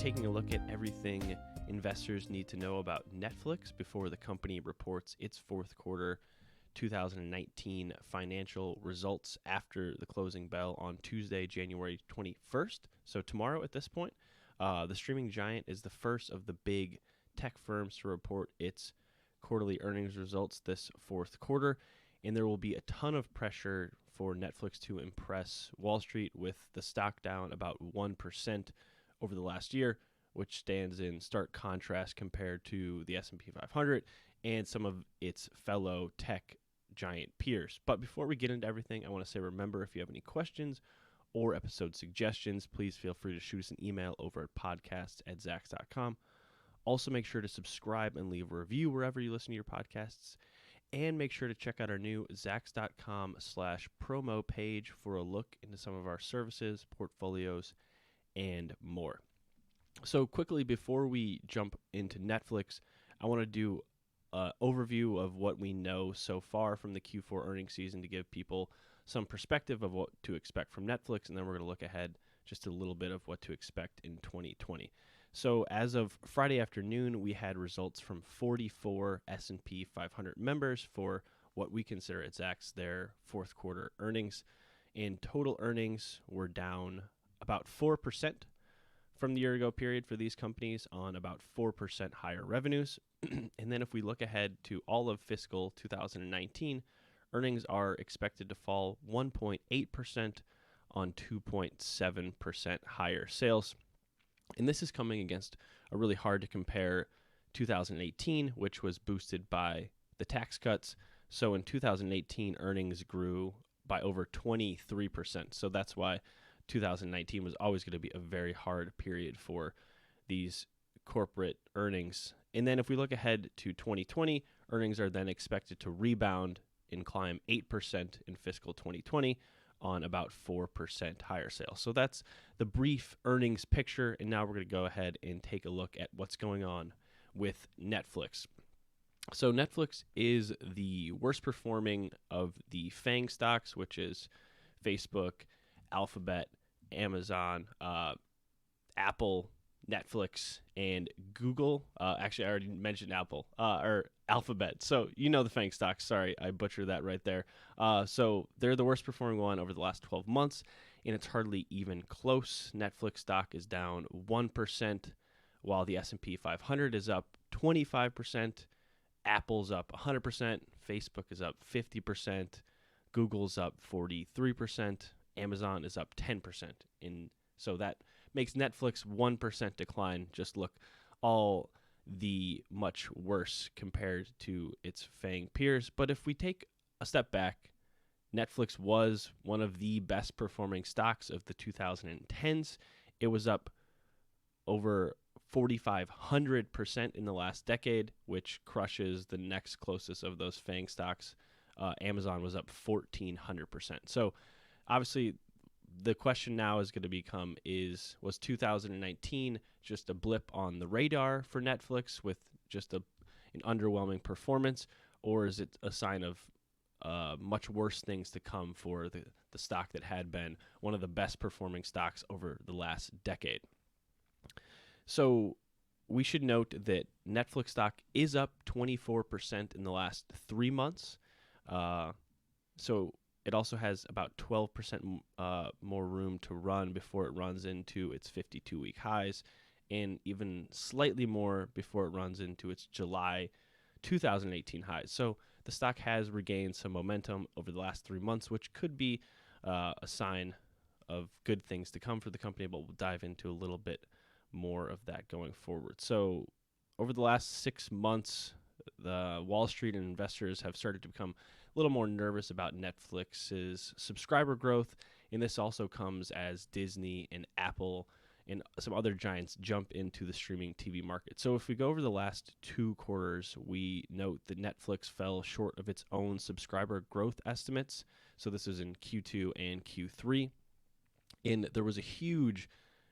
taking a look at everything investors need to know about Netflix before the company reports its fourth quarter 2019 financial results after the closing bell on Tuesday, January 21st. So tomorrow at this point, the streaming giant is the first of the big tech firms to report its quarterly earnings results this fourth quarter, and there will be a ton of pressure for Netflix to impress Wall Street, with the stock down about 1% over the last year, which stands in stark contrast compared to the S&P 500 and some of its fellow tech giant peers. But before we get into everything, I want to say, remember, if you have any questions or episode suggestions, please feel free to shoot us an email over at podcasts@zacks.com. Also, make sure to subscribe and leave a review wherever you listen to your podcasts. And make sure to check out our new Zacks.com/promo page for a look into some of our services, portfolios, and more. So quickly, before we jump into Netflix, I want to do an overview of what we know so far from the Q4 earnings season to give people some perspective of what to expect from Netflix, and then we're going to look ahead just a little bit of what to expect in 2020. So as of Friday afternoon, we had results from 44 S&P 500 members for what we consider at Zacks their fourth quarter earnings. And total earnings were down about 4% from the year ago period for these companies on about 4% higher revenues. And then if we look ahead to all of fiscal 2019, earnings are expected to fall 1.8% on 2.7% higher sales. And this is coming against a really hard to compare 2018, which was boosted by the tax cuts. So in 2018, earnings grew by over 23%. So that's why 2019 was always going to be a very hard period for these corporate earnings. And then if we look ahead to 2020, earnings are then expected to rebound and climb 8% in fiscal 2020 on about 4% higher sales. So that's the brief earnings picture, and now we're going to go ahead and take a look at what's going on with Netflix. So Netflix is the worst performing of the FANG stocks, which is Facebook, Alphabet, Amazon, Apple, Netflix, and Google. Actually, I already mentioned Apple, or Alphabet. So you know the FANG stocks. Sorry, I butchered that right there. So they're the worst performing one over the last 12 months, and it's hardly even close. Netflix stock is down 1%, while the S&P 500 is up 25%. Apple's up 100%. Facebook is up 50%. Google's up 43%. Amazon is up 10%. So that makes Netflix 1% decline. Just look all the much worse compared to its FANG peers. But if we take a step back, Netflix was one of the best performing stocks of the 2010s. It was up over 4,500% in the last decade, which crushes the next closest of those FANG stocks. Amazon was up 1,400%. So obviously, the question now is going to become, was 2019 just a blip on the radar for Netflix with just an underwhelming performance, or is it a sign of much worse things to come for the stock that had been one of the best performing stocks over the last decade? So we should note that Netflix stock is up 24% in the last 3 months. So it also has about 12% more room to run before it runs into its 52-week highs, and even slightly more before it runs into its July 2018 highs. So the stock has regained some momentum over the last 3 months, which could be a sign of good things to come for the company, but we'll dive into a little bit more of that going forward. So over the last 6 months, the Wall Street and investors have started to become a little more nervous about Netflix's subscriber growth, and this also comes as Disney and Apple and some other giants jump into the streaming TV market. So if we go over the last 2 quarters, we note that Netflix fell short of its own subscriber growth estimates. So this is in Q2 and Q3, and there was a huge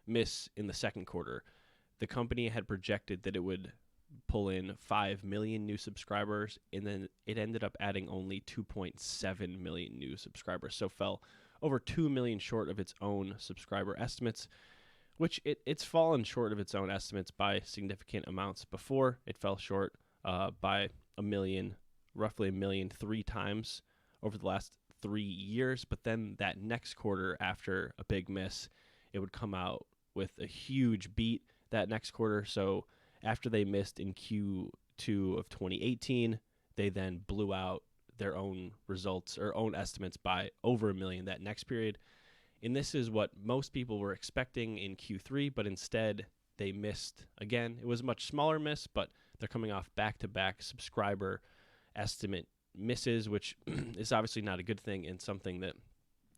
miss in the second quarter. The company had projected that it would pull in 5 million new subscribers, and then it ended up adding only 2.7 million new subscribers, so fell over 2 million short of its own subscriber estimates, which it's fallen short of its own estimates by significant amounts before. It fell short by roughly a million 3 times over the last 3 years. But then that next quarter, after a big miss, it would come out with a huge beat that next quarter. So after they missed in Q2 of 2018, they then blew out their own results or own estimates by over a million that next period. And this is what most people were expecting in Q3, but instead they missed again. It was a much smaller miss, but they're coming off back-to-back subscriber estimate misses, which is obviously not a good thing and something that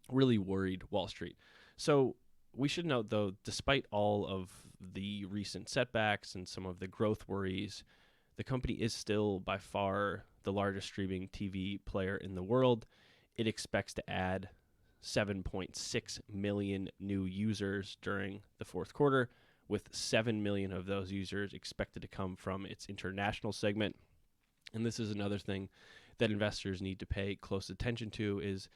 really worried Wall Street. So we should note, though, despite all of the recent setbacks and some of the growth worries, the company is still by far the largest streaming TV player in the world. It expects to add 7.6 million new users during the fourth quarter, with 7 million of those users expected to come from its international segment. And this is another thing that investors need to pay close attention to, is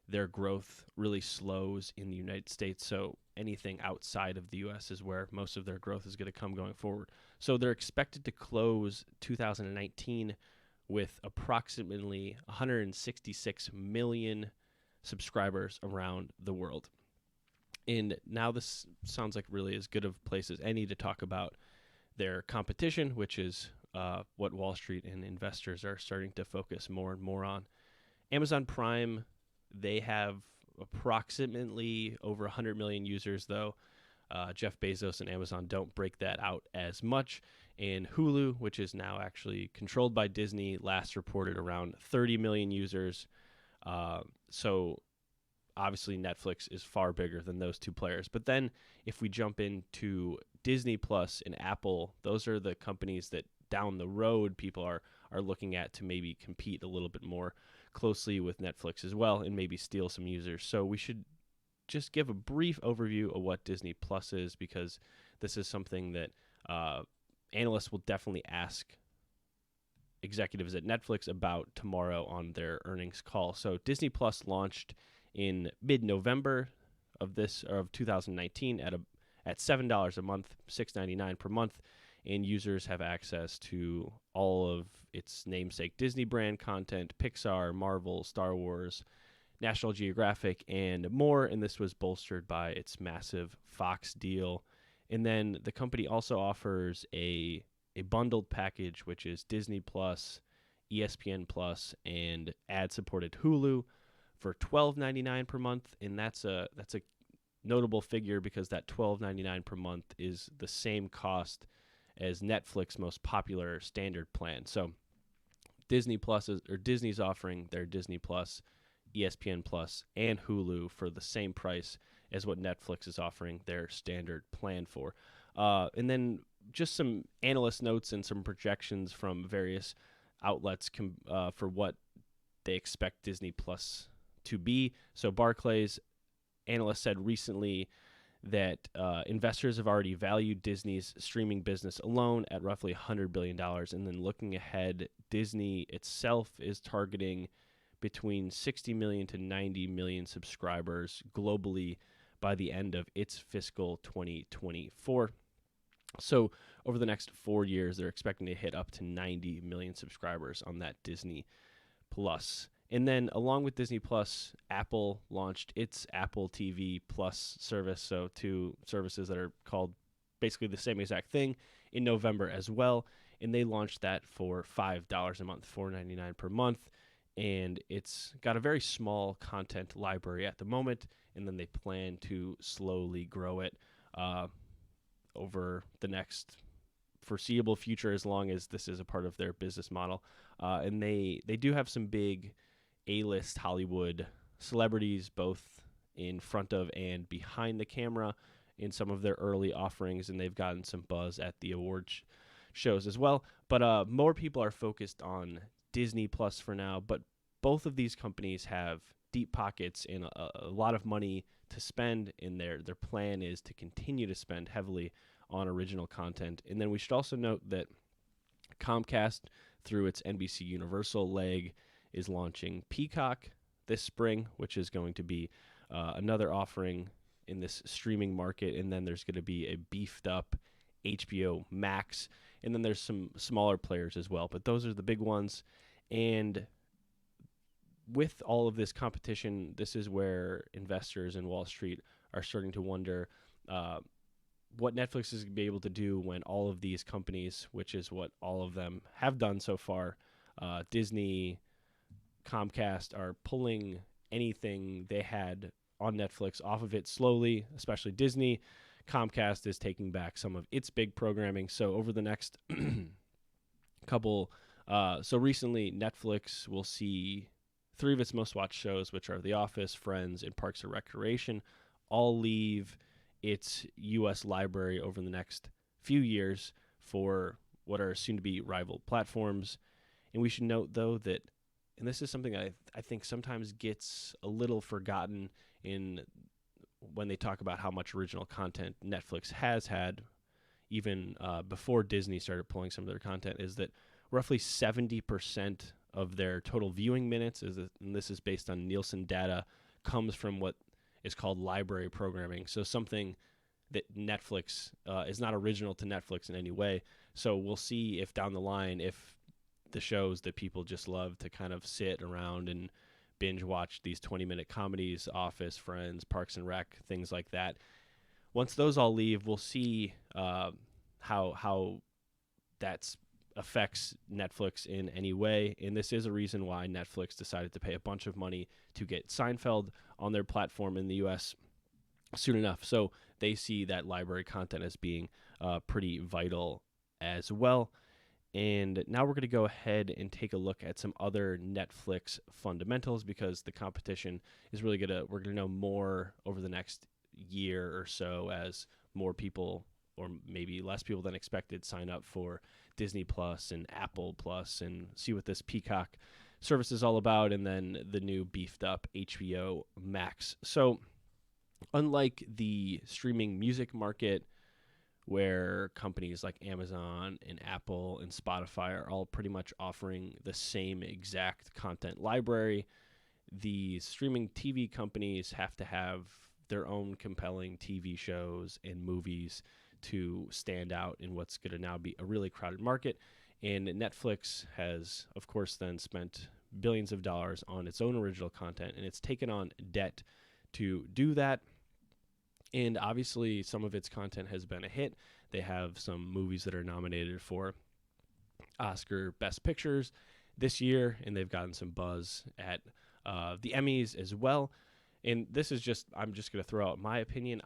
their growth really slows in the United States. So anything outside of the U.S. is where most of their growth is going to come going forward. So they're expected to close 2019 with approximately 166 million subscribers around the world. And now this sounds like really as good of a place as any to talk about their competition, which is what Wall Street and investors are starting to focus more and more on. Amazon Prime, they have approximately over 100 million users, though. Jeff Bezos and Amazon don't break that out as much. And Hulu, which is now actually controlled by Disney, last reported around 30 million users. So obviously Netflix is far bigger than those two players. But then if we jump into Disney Plus and Apple, those are the companies that down the road people are looking at to maybe compete a little bit more closely with Netflix as well and maybe steal some users. So we should just give a brief overview of what Disney Plus is, because this is something that analysts will definitely ask executives at Netflix about tomorrow on their earnings call. So Disney Plus launched in mid-November of 2019 at $7 a month, $6.99 per month, and users have access to all of its namesake Disney brand content, Pixar, Marvel, Star Wars, National Geographic, and more. And this was bolstered by its massive Fox deal. And then the company also offers a bundled package, which is Disney Plus, ESPN Plus, and ad-supported Hulu for $12.99 per month. And that's a notable figure, because that $12.99 per month is the same cost as Netflix's most popular standard plan. So Disney's offering their Disney Plus, ESPN Plus, and Hulu for the same price as what Netflix is offering their standard plan for. And then just some analyst notes and some projections from various outlets for what they expect Disney Plus to be. So Barclays analyst said recently that investors have already valued Disney's streaming business alone at roughly $100 billion. And then looking ahead, Disney itself is targeting between 60 million to 90 million subscribers globally by the end of its fiscal 2024. So over the next 4 years, they're expecting to hit up to 90 million subscribers on that Disney Plus. And then along with Disney Plus, Apple launched its Apple TV Plus service, so two services that are called basically the same exact thing, in November as well. And they launched that for $5 a month, $4.99 per month. And it's got a very small content library at the moment, and then they plan to slowly grow it over the next foreseeable future, as long as this is a part of their business model. And they do have some big A-list Hollywood celebrities, both in front of and behind the camera, in some of their early offerings, and they've gotten some buzz at the awards shows as well. But more people are focused on Disney Plus for now, but both of these companies have deep pockets and a lot of money to spend, and their plan is to continue to spend heavily on original content. And then we should also note that Comcast, through its NBC Universal leg, is launching Peacock this spring, which is going to be another offering in this streaming market, and then there's going to be a beefed up HBO Max, and then there's some smaller players as well, but those are the big ones. And with all of this competition, this is where investors in Wall Street are starting to wonder what Netflix is going to be able to do when all of these companies, which is what all of them have done so far, Disney, Comcast, are pulling anything they had on Netflix off of it slowly, especially Disney. Comcast is taking back some of its big programming. So over the next couple, so recently Netflix will see 3 of its most watched shows, which are The Office, Friends, and Parks and Recreation, all leave its U.S. library over the next few years for what are soon to be rival platforms. And we should note, though, that, and this is something I think sometimes gets a little forgotten in when they talk about how much original content Netflix has had, even before Disney started pulling some of their content, is that roughly 70% of their total viewing minutes, and this is based on Nielsen data, comes from what is called library programming. So something that Netflix is not original to Netflix in any way. So we'll see if down the line, if the shows that people just love to kind of sit around and binge watch, these 20-minute comedies, Office, Friends, Parks and Rec, things like that. Once those all leave, we'll see how that affects Netflix in any way. And this is a reason why Netflix decided to pay a bunch of money to get Seinfeld on their platform in the U.S. soon enough. So they see that library content as being pretty vital as well. And now we're going to go ahead and take a look at some other Netflix fundamentals, because the competition is really we're going to know more over the next year or so as more people, or maybe less people than expected, sign up for Disney Plus and Apple Plus and see what this Peacock service is all about, and then the new beefed up HBO Max. So unlike the streaming music market, where companies like Amazon and Apple and Spotify are all pretty much offering the same exact content library, the streaming TV companies have to have their own compelling TV shows and movies to stand out in what's going to now be a really crowded market. And Netflix has, of course, then spent billions of dollars on its own original content, and it's taken on debt to do that. And obviously, some of its content has been a hit. They have some movies that are nominated for Oscar Best Pictures this year, and they've gotten some buzz at the Emmys as well. And this is I'm just going to throw out my opinion.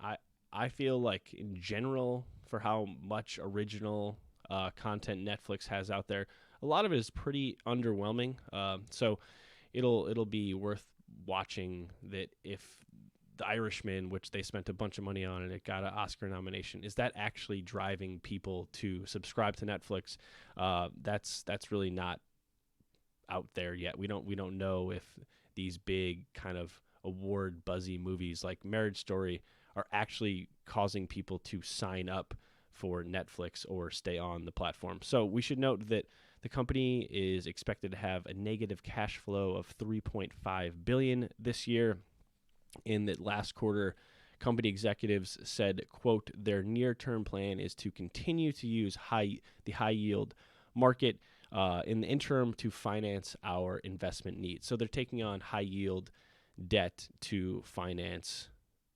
I feel like, in general, for how much original content Netflix has out there, a lot of it is pretty underwhelming. So it'll be worth watching that if The Irishman, which they spent a bunch of money on and it got an Oscar nomination, is that actually driving people to subscribe to Netflix? That's really not out there yet. We don't know if these big kind of award buzzy movies like Marriage Story are actually causing people to sign up for Netflix or stay on the platform. So we should note that the company is expected to have a negative cash flow of $3.5 billion this year. In that last quarter, company executives said, quote, their near-term plan is to continue to use the high-yield market in the interim to finance our investment needs. So they're taking on high-yield debt to finance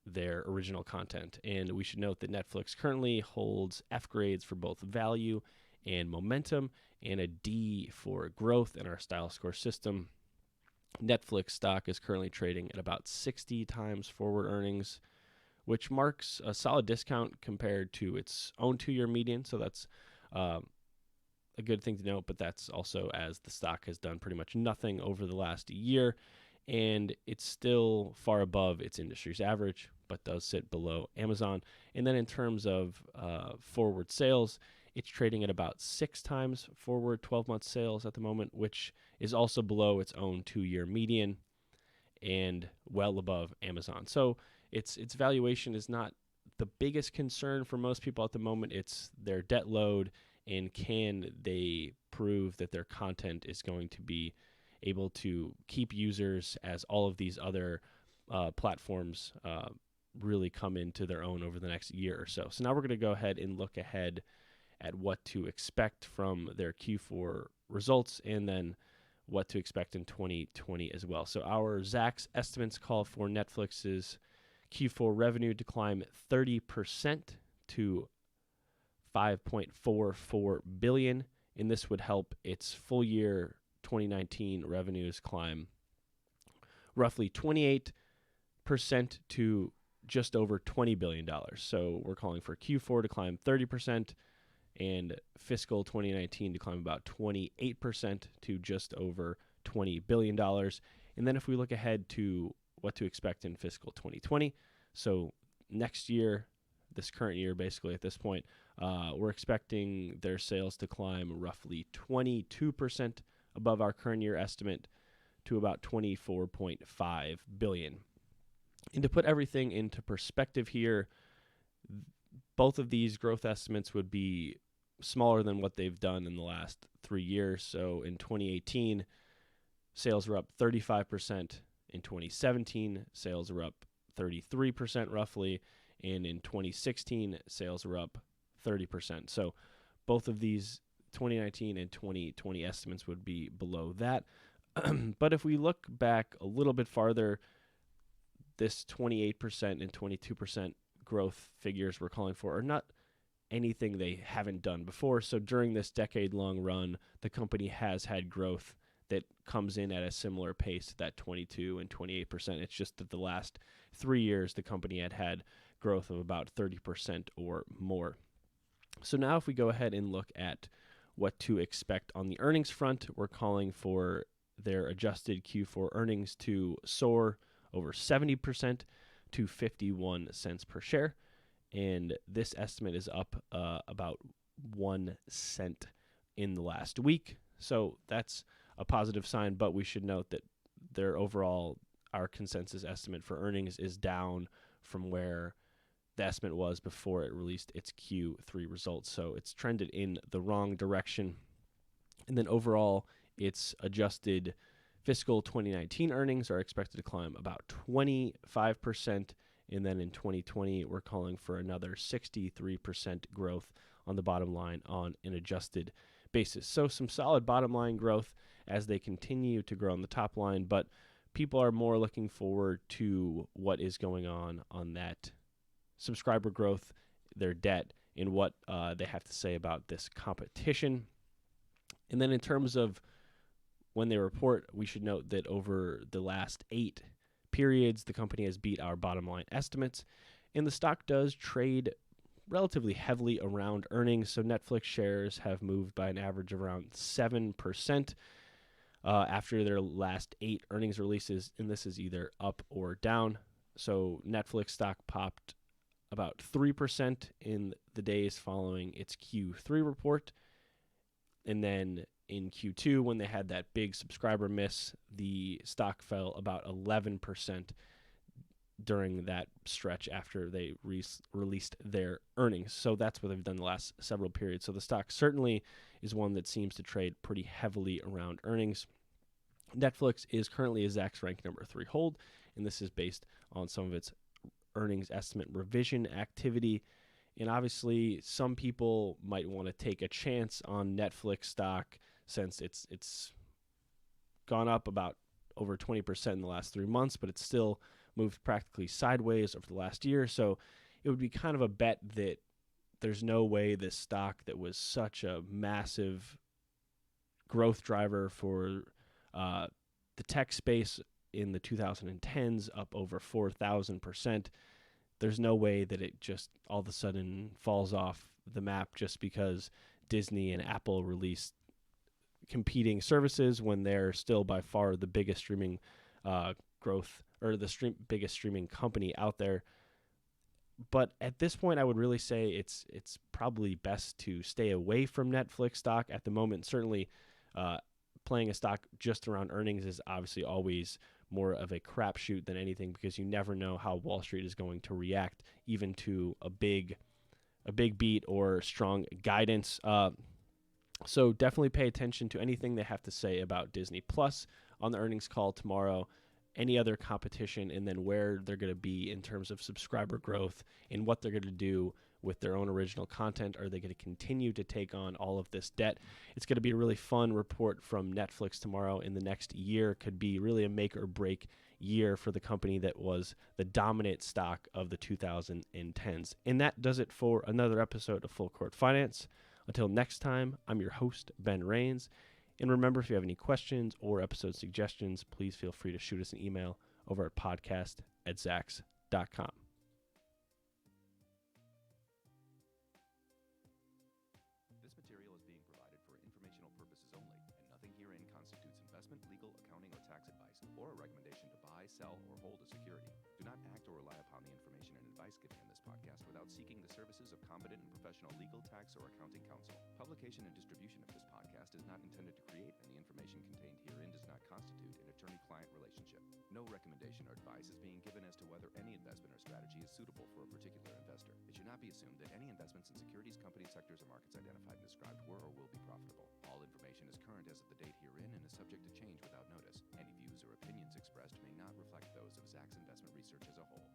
their original content. And we should note that Netflix currently holds F grades for both value and momentum, and a D for growth in our style score system. Netflix stock is currently trading at about 60 times forward earnings, which marks a solid discount compared to its own 2-year median. So that's a good thing to note, but that's also as the stock has done pretty much nothing over the last year, and it's still far above its industry's average, but does sit below Amazon. And then in terms of forward sales, it's trading at about 6 times forward 12-month sales at the moment, which is also below its own 2-year median and well above Amazon. So its valuation is not the biggest concern for most people at the moment. It's their debt load, and can they prove that their content is going to be able to keep users as all of these other platforms really come into their own over the next year or so. So now we're going to go ahead and look ahead at what to expect from their Q4 results and then what to expect in 2020 as well. So our Zacks estimates call for Netflix's Q4 revenue to climb 30% to $5.44 billion, and this would help its full year 2019 revenues climb roughly 28% to just over $20 billion. So we're calling for Q4 to climb 30% and fiscal 2019 to climb about 28% to just over $20 billion. And then if we look ahead to what to expect in fiscal 2020, so next year, this current year basically at this point, we're expecting their sales to climb roughly 22% above our current year estimate to about $24.5 billion. And to put everything into perspective here, both of these growth estimates would be smaller than what they've done in the last 3 years. So in 2018, sales were up 35%. In 2017, sales were up 33% roughly. And in 2016, sales were up 30%. So both of these 2019 and 2020 estimates would be below that. But if we look back a little bit farther, this 28% and 22% growth figures we're calling for are not anything they haven't done before. So during this decade-long run, the company has had growth that comes in at a similar pace to that 22 and 28%. It's just that the last 3 years, the company had growth of about 30% or more. So now if we go ahead and look at what to expect on the earnings front, we're calling for their adjusted Q4 earnings to soar over 70% to 51 cents per share. And this estimate is up about 1 cent in the last week. So that's a positive sign, but we should note that our consensus estimate for earnings is down from where the estimate was before it released its Q3 results. So it's trended in the wrong direction. And then overall, its adjusted fiscal 2019 earnings are expected to climb about 25%. And then in 2020, we're calling for another 63% growth on the bottom line on an adjusted basis. So some solid bottom line growth as they continue to grow on the top line, but people are more looking forward to what is going on that subscriber growth, their debt, and what they have to say about this competition. And then in terms of when they report, we should note that over the last 8 periods, the company has beat our bottom line estimates, and the stock does trade relatively heavily around earnings. So Netflix shares have moved by an average of around 7% after their last 8 earnings releases, and this is either up or down. So Netflix stock popped about 3% in the days following its Q3 report, and then in Q2, when they had that big subscriber miss, the stock fell about 11% during that stretch after they released their earnings. So that's what they've done the last several periods. So the stock certainly is one that seems to trade pretty heavily around earnings. Netflix is currently a Zacks rank number 3 hold, and this is based on some of its earnings estimate revision activity. And obviously, some people might want to take a chance on Netflix stock since it's gone up about over 20% in the last 3 months, but it's still moved practically sideways over the last year. So it would be kind of a bet that there's no way this stock that was such a massive growth driver for the tech space in the 2010s, up over 4,000%. There's no way that it just all of a sudden falls off the map just because Disney and Apple released competing services when they're still by far the biggest streaming growth or the biggest streaming company out there. But at this point, I would really say it's probably best to stay away from Netflix stock at the moment. Certainly, playing a stock just around earnings is obviously always more of a crapshoot than anything because you never know how Wall Street is going to react, even to a big beat or strong guidance. So definitely pay attention to anything they have to say about Disney Plus on the earnings call tomorrow. any other competition, and then where they're going to be in terms of subscriber growth and what they're going to do with their own original content. Are they going to continue to take on all of this debt? It's going to be a really fun report from Netflix tomorrow. In the next year could be really a make or break year for the company that was the dominant stock of the 2010s. And that does it for another episode of Full Court Finance. Until next time, I'm your host, Ben Rains. And remember, if you have any questions or episode suggestions, please feel free to shoot us an email over at podcast@zacks.com. This material is being provided for informational purposes only, and nothing herein constitutes investment, legal, accounting, or tax advice, or a recommendation to buy, sell, or hold a security. Do not act or rely upon the information and advice given in this podcast without seeking the services of competent and professional legal, tax, or accounting counsel. Publication and distribution of this podcast is not intended to create, and the information contained herein does not constitute an attorney-client relationship. No recommendation or advice is being given as to whether any investment or strategy is suitable for a particular investor. It should not be assumed that any investments in securities, companies, sectors, or markets identified and described were or will be profitable. All information is current as of the date herein and is subject to change without notice. Any views or opinions expressed may not reflect those of Zacks Investment Research as a whole.